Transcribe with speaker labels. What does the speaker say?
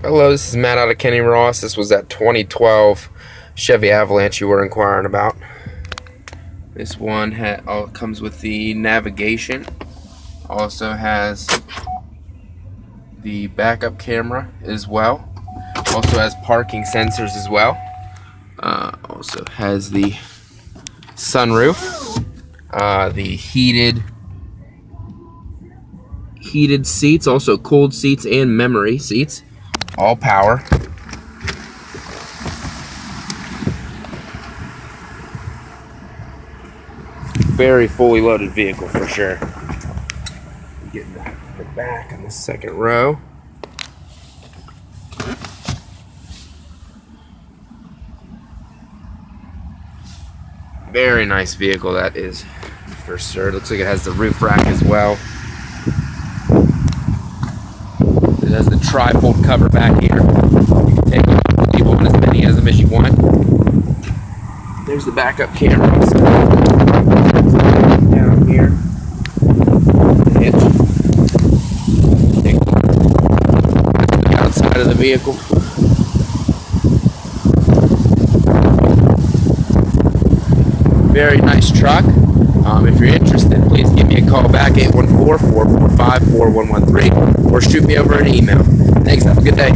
Speaker 1: Hello, this is Matt out of Kenny Ross. This was that 2012 Chevy Avalanche you were inquiring about. This one comes with the navigation. Also has the backup camera as well. Also has parking sensors as well. Also has the sunroof. The heated seats, also cooled seats and memory seats. All power. Very fully loaded vehicle for sure. Getting the back in the second row. Very nice vehicle that is for sure. Looks like it has the roof rack as well. It has the trifold cover back here. You can take it, leave on as many of them as you want. There's the backup camera. Down here. The hitch. Take the outside of the vehicle. Very nice truck. If you're interested, please give me a call back, 814-445-4113, or shoot me over an email. Thanks, have a good day.